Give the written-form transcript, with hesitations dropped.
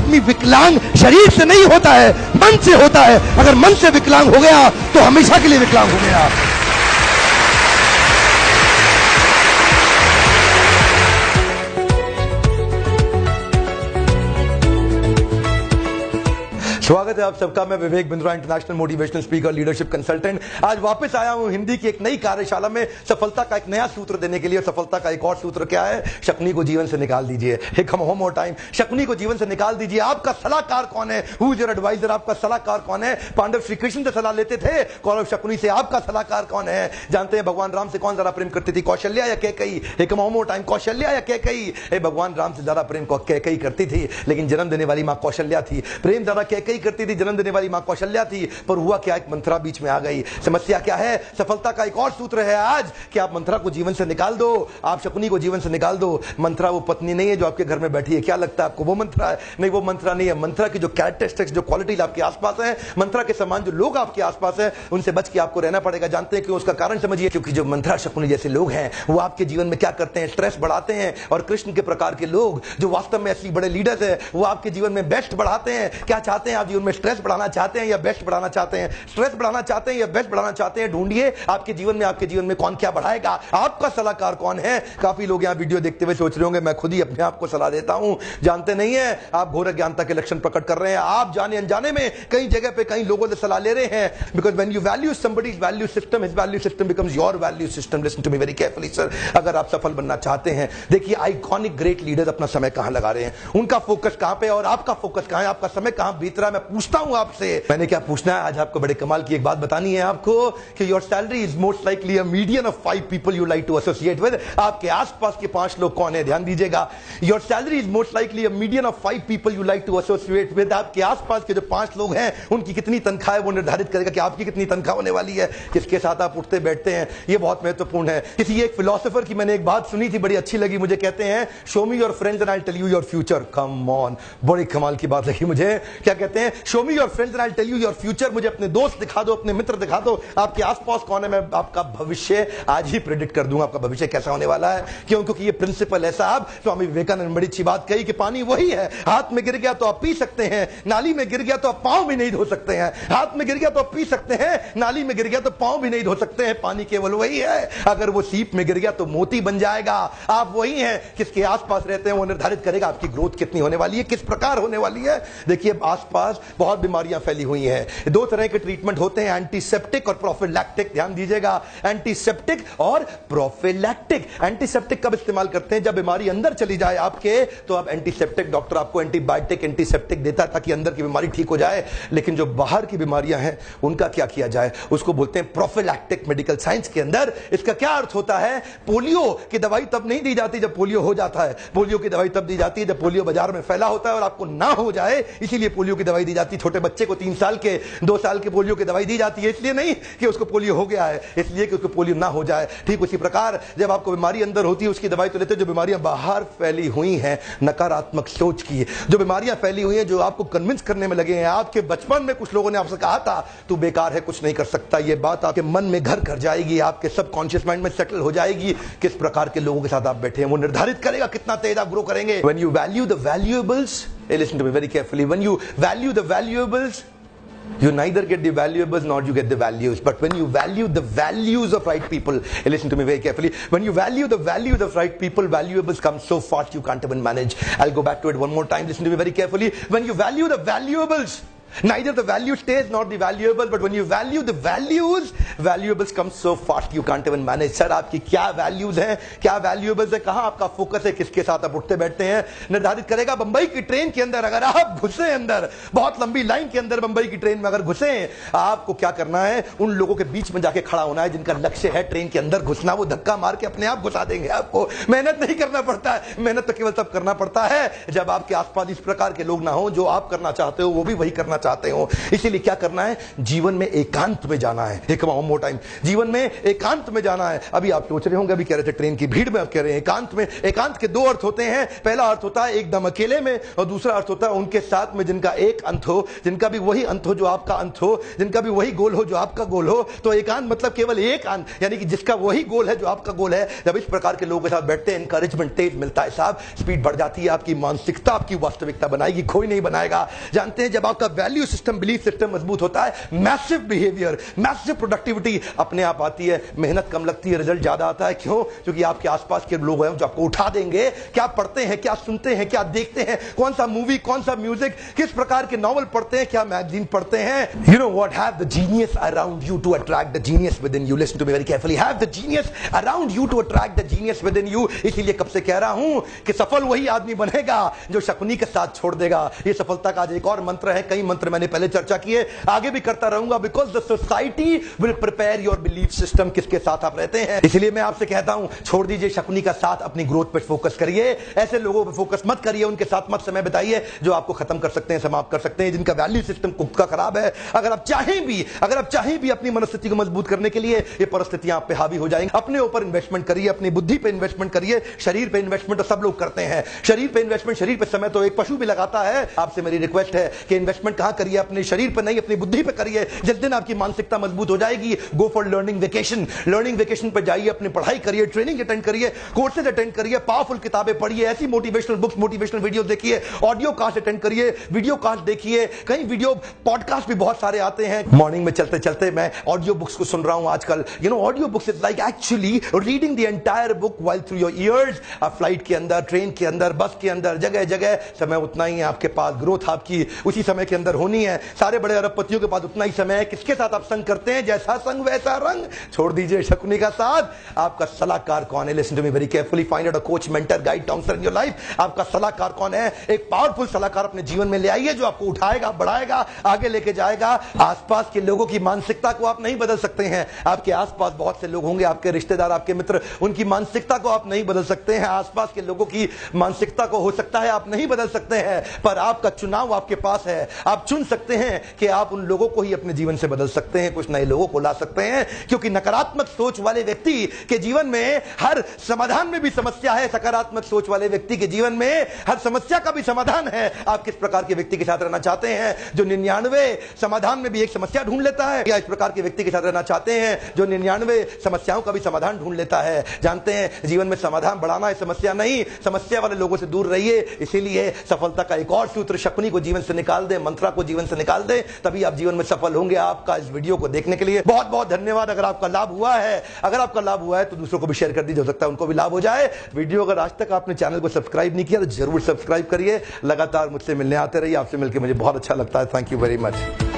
आदमी विकलांग शरीर से नहीं होता है, मन से होता है। अगर मन से विकलांग हो गया तो हमेशा के लिए विकलांग हो गया। स्वागत है आप सबका। मैं Vivek Bindra, international motivational speaker, leadership consultant. आज वापस आया हूं हिंदी की एक नई कार्यशाला में सफलता का एक नया सूत्र देने के लिए। सफलता का एक और सूत्र क्या है? शकुनी को जीवन से निकाल दीजिए। एक हम होम और टाइम, शकुनी को जीवन से निकाल दीजिए। आपका सलाहकार कौन है? Who is your advisor? आपका सलाहकार कौन है? पांडव श्री कृष्ण से सलाह लेते थे, कौरव शकुनी से। आपका सलाहकार कौन है? जानते हैं भगवान राम से कौन ज्यादा प्रेम करती थी, कौशल्या या कैकेयी? एक हम होम और टाइम, कौशल्या या कैकेयी? भगवान राम से ज्यादा प्रेम कैकेयी करती थी, लेकिन जन्म देने वाली मां कौशल्या थी। प्रेम ज्यादा कैकेयी करती थी, जन्म देने वाली मां कौशल्या थी। पर हुआ क्या? एक मंत्रा बीच में आ गई। समस्या क्या है? सफलता का एक और सूत्र है आज कि आप मंत्रा को जीवन से निकाल दो, आप शकुनी को जीवन से निकाल दो। मंत्रा वो पत्नी नहीं है जो आपके घर में बैठी है। क्या लगता है आपको वो मंत्रा है? नहीं, वो मंत्रा नहीं है। मंत्रा की जो कैरेक्टरिस्टिक्स, जो क्वालिटीज आपके आसपास है, मंत्रा के समान जो लोग आपके आसपास है, उनसे बच के आपको रहना पड़ेगा। जानते हैं क्यों? उसका कारण समझिए। क्योंकि जो मंत्रा शकुनी जैसे लोग हैं वो आपके जीवन में क्या करते हैं? स्ट्रेस बढ़ाते हैं। और कृष्ण के प्रकार के लोग जो वास्तव में असली बड़े लीडर्स है, वो आपके जीवन में बेस्ट बढ़ाते हैं। क्या चाहते हैं आप जीवन में? स्ट्रेस बढ़ाना चाहते हैं या बेस्ट बढ़ाना चाहते हैं? स्ट्रेस बढ़ाना चाहते हैं या बेस्ट बढ़ाना चाहते हैं? ढूंढिए आपके जीवन में कौन क्या बढ़ाएगा। आपका सलाहकार कौन है? काफी लोग यहां वीडियो देखते हुए सोच रहे होंगे मैं खुद ही अपने आप को सलाह देता हूं। जानते नहीं है आप घोर अज्ञानता के लक्षण प्रकट कर रहे हैं। आप जाने अनजाने में कई जगह पे कई लोगों से सलाह ले रहे हैं। Because when you value somebody's value system, his value system becomes your value system. Listen to me very carefully sir. अगर आप सफल बनना चाहते हैं, देखिए आइकॉनिक ग्रेट लीडर्स अपना समय कहां लगा रहे हैं, उनका फोकस कहां पे और आपका फोकस कहां है, आपका समय कहां बीत रहा है। मैं पूछता हूं आपसे, मैंने क्या पूछना है आज आपको? बड़े कमाल की एक बात बतानी है आपको कि your salary is most likely a median of 5 people you like to associate with. आपके आसपास के 5 लोग कौन है? ध्यान दीजिएगा। Your salary is most likely a median of 5 people you like to associate with. आपके आसपास के जो 5 लोग हैं उनकी कितनी तनख्वाह है वो निर्धारित करेगा कि आपकी कितनी तनख्वाह होने वाली है, किसके साथ आप उठते बैठते हैं। ये बहुत महत्वपूर्ण है। किसी एक फिलोसोफर की मैंने एक बात सुनी थी, बड़ी अच्छी लगी मुझे। कहते हैं show me your friends and I tell you your future. Come on, बड़ी कमाल की बात लगी मुझे। क्या कहते हैं? Show me your friends and I tell you your future. मुझे अपने दोस्त दिखा दो, अपने मित्र दिखा दो, आपके आसपास कौन है, मैं आपका भविष्य आज ही प्रेडिक्ट कर दूंगा आपका भविष्य कैसा होने वाला है। क्यों? क्योंकि ये प्रिंसिपल है साहब। स्वामी विवेकानंद ने बड़ी अच्छी बात कही कि पानी वही है, हाथ में गिर गया तो आप पी सकते हैं, नाली में गिर गया तो आप पांव भी नहीं धो सकते हैं। हाथ में गिर गया तो आप पी सकते हैं, नाली में गिर गया तो पांव भी नहीं धो सकते हैं। पानी केवल वही है। अगर वो सीप में गिर गया तो मोती बन जाएगा। आप वही हैं। किसके आसपास रहते हैं वो निर्धारित करेगा आपकी ग्रोथ कितनी होने वाली है, किस प्रकार होने वाली है। देखिए आसपास बहुत बीमारियां फैली हुई हैं। 2 तरह के ट्रीटमेंट होते हैं, एंटीसेप्टिक और प्रोफिलैक्टिक। ध्यान दीजिएगा, एंटीसेप्टिक और प्रोफिलैक्टिक। एंटीसेप्टिक कब इस्तेमाल करते हैं? जब बीमारी अंदर चली जाए आपके, तो अब एंटीसेप्टिक, डॉक्टर आपको एंटीबायोटिक एंटीसेप्टिक देता है ताकि अंदर की बीमारी ठीक हो जाए। लेकिन जो बाहर की बीमारियां हैं उनका क्या किया जाए? उसको बोलते हैं प्रोफिलैक्टिक। मेडिकल साइंस के अंदर इसका क्या अर्थ होता है? पोलियो की दवाई तब नहीं दी जाती जब पोलियो हो जाता है। पोलियो की दवाई तब दी जाती है जब पोलियो बाजार में फैला होता है और आपको ना हो जाए, इसीलिए पोलियो की दवाई दी जाती है। छोटे बच्चे को 3 साल के 2 साल के पोलियो की दवाई दी जाती है, इसलिए नहीं कि उसको पोलियो हो गया है, इसलिए कि उसको पोलियो ना हो जाए। ठीक उसी प्रकार जब आपको बीमारी अंदर होती है उसकी दवाई तो लेते हैं। जो बीमारियां बाहर फैली हुई हैं नकारात्मक सोच की, जो बीमारियां फैली हुई हैं जो आपको कन्विंस करने में लगे हैं। आपके बचपन में कुछ लोगों ने आपसे कहा था तू बेकार है, कुछ नहीं कर सकता। ये बात आपके मन में घर कर जाएगी, आपके सबकॉन्शियस माइंड में सेटल हो जाएगी। किस प्रकार के लोगों के साथ आप बैठे हैं वो निर्धारित करेगा कितना तेज आप ग्रो करेंगे। When you value the valuables, listen to me very carefully, when you value the valuables, you neither get the valuables nor you get the values. But when you value the values of right people, listen to me very carefully, when you value the values of right people, valuables come so fast you can't even manage. I'll go back to it one more time, listen to me very carefully. When you value the valuables, neither the value stays nor the valuable, but when you value the values, valuables come so fast you can't even manage. Sir आपकी क्या values हैं, क्या valuables है, कहां आपका focus है, किसके साथ आप उठते बैठते हैं, निर्धारित करेगा। बंबई की ट्रेन के अंदर अगर आप घुसे अंदर, बहुत लंबी लाइन के अंदर बंबई की ट्रेन में अगर घुसे, आपको क्या करना है? उन लोगों के बीच में जाके खड़ा होना है जिनका लक्ष्य है ट्रेन के अंदर घुसना। वो धक्का मार के अपने आप घुसा देंगे आपको। मेहनत नहीं करना पड़ता है, मेहनत तो केवल तब करना पड़ता है जब आपके आसपास इस प्रकार के लोग ना हो। जो आप करना चाहते हो वो भी वही करना चाहते हो। इसीलिए क्या करना है, जीवन में एकांत में जाना है। एक वन मोर टाइम, जीवन में एकांत में जाना है। अभी आप सोच रहे होंगे, अभी कह रहे थे ट्रेन की भीड़ में, आप कह रहे हैं एकांत में। एकांत के दो अर्थ होते हैं, पहला अर्थ होता है एकदम अकेले में, और दूसरा अर्थ होता है उनके साथ में जिनका एक अंत हो, जिनका भी वही अंत हो जो आपका अंत हो, जिनका भी वही गोल हो जो आपका गोल हो। तो एकांत मतलब केवल एक अंत, यानी कि जिसका वही गोल है जो आपका गोल है। जब इस प्रकार के लोगों के साथ बैठते हैं, एनकरेजमेंट तेज मिलता है साहब, स्पीड बढ़ जाती है, आपकी मानसिकता आपकी वास्तविकता बनाएगी, कोई नहीं बनाएगा। जानते हैं, जब आपका वैल्यू सिस्टम, बिलीफ सिस्टम मजबूत होता है, मैसिव बिहेवियर, मैसिव प्रोडक्टिविटी अपने आप आती है, मेहनत कम लगती है, रिजल्ट ज्यादा आता है। क्यों? क्योंकि आपके आसपास के लोग हैं जो आपको उठा देंगे। क्या पढ़ते हैं, क्या सुनते हैं, क्या देखते हैं, कौन सा मूवी, कौन सा म्यूजिक, किस प्रकार के नॉवल पढ़ते हैं, क्या मैगजीन पढ़ते हैं। You know what, have the genius around you to attract the genius within you. Listen to me very carefully, have the genius around you to attract the genius within you. इसीलिए कब से कह रहा हूं कि सफल वही आदमी बनेगा जो शकुनी के साथ छोड़ देगा। ये सफलता का आज एक और मंत्र है, कई मंत्र मैंने पहले चर्चा किए, आगे भी करता रहूंगा। Because the society will prepare your belief system, किसके साथ आप रहते हैं। इसलिए मैं आपसे कहता हूं, छोड़ दीजिए शकुनी का साथ, अपनी ग्रोथ पर फोकस करिए। ऐसे लोगों पर फोकस मत करिए, उनके साथ मत समय बिताइए जो आपको खत्म कर सकते हैं, समाप्त कर सकते हैं, जिनका वैल्यू सिस्टम खुद का खराब है। अगर आप चाहें भी अपनी मनस्थिति को मजबूत करने के लिए, ये परिस्थितियां आप पे हावी हो जाएंगी। अपने ऊपर इन्वेस्टमेंट करिए, अपनी बुद्धि पे इन्वेस्टमेंट करिए। शरीर पे इन्वेस्टमेंट तो सब लोग करते हैं, शरीर पे इन्वेस्टमेंट, शरीर पे समय तो एक पशु भी लगाता है। आपसे मेरी रिक्वेस्ट है कि इन्वेस्टमेंट कहां करिए, अपने शरीर पर नहीं, अपनी बुद्धि पे करिए। जिस दिन आपकी मानसिकता मजबूत हो जाएगी, go for learning vacation. Learning vacation पर जाइए, अपनी पढ़ाई करिए, ट्रेनिंग अटेंड करिए, कोर्सेज अटेंड करिए, पावरफुल किताबें पढ़िए, ऐसी मोटिवेशनल बुक्स, मोटिवेशनल वीडियो देखिए, ऑडियो कास्ट अटेंड करिए, वीडियो कास्ट देखिए, कई वीडियो पॉडकास्ट भी बहुत सारे आते हैं। मॉर्निंग में चलते चलते मैं ऑडियो बुक्स को सुन रहा हूं आजकल। You know, audio books is like actually reading the entire book while through your ears. Flight के अंदर, ट्रेन के अंदर, बस के अंदर, जगह जगह समय उतना ही है आपके पास। ग्रोथ आपकी उसी समय के अंदर होनी है। सारे बड़े अरबपतियों के पास उतना ही समय है। किसके साथ आप संग करते हैं, जैसा संग वैसा रंग। छोड़ दीजिए शकुनी का साथ। आपका सलाहकार कौन है? Listen to me very carefully, find out a coach, mentor, guide, counsellor in your life. आपका सलाहकार कौन है? एक पावरफुल सलाहकार अपने जीवन में ले आइए जो आपको उठाएगा, बढ़ाएगा, आगे लेके जाएगा। आसपास के लोगों की मानसिकता को आप नहीं बदल सकते हैं। आपके आसपास बहुत से लोग होंगे, आपके रिश्तेदार, आपके मित्र, उनकी मानसिकता को आप नहीं बदल सकते हैं। आसपास के लोगों की मानसिकता को हो सकता है आप नहीं बदल सकते हैं, पर आपका चुनाव आपके पास है। आप चुन सकते हैं कि आप उन लोगों को ही अपने जीवन से बदल सकते हैं, कुछ नए लोगों को ला सकते हैं। क्योंकि नकारात्मक सोच वाले व्यक्ति के जीवन में हर समाधान में भी समस्या है, सकारात्मक सोच वाले व्यक्ति के जीवन में हर समस्या का भी समाधान है। आप किस प्रकार के व्यक्ति के साथ रहना चाहते हैं जो 99 समाधान में भी एक समस्या ढूंढ लेता है, या इस प्रकार के व्यक्ति के साथ रहना चाहते हैं जो 99 समस्याओं का भी समाधान ढूंढ लेता है? जानते हैं, जीवन में समाधान बढ़ाना है, समस्या नहीं। समस्या वाले लोगों से दूर रहिए। इसीलिए सफलता का एक और सूत्र, शकुनी को जीवन से निकाल दे, मंत्रा को जीवन से निकाल दे, तभी आप जीवन में सफल होंगे। आपका इस वीडियो को देखने के लिए बहुत बहुत धन्यवाद। अगर आपका लाभ हुआ है तो दूसरों को भी शेयर कर दीजिए, हो सकता है उनको भी लाभ हो जाए। वीडियो अगर आज तक आपने चैनल को सब्सक्राइब नहीं किया तो जरूर सब्सक्राइब करिए। लगातार मुझसे मिलने आते रहिए, आपसे मिलकर मुझे बहुत अच्छा लगता है। Thank you very much.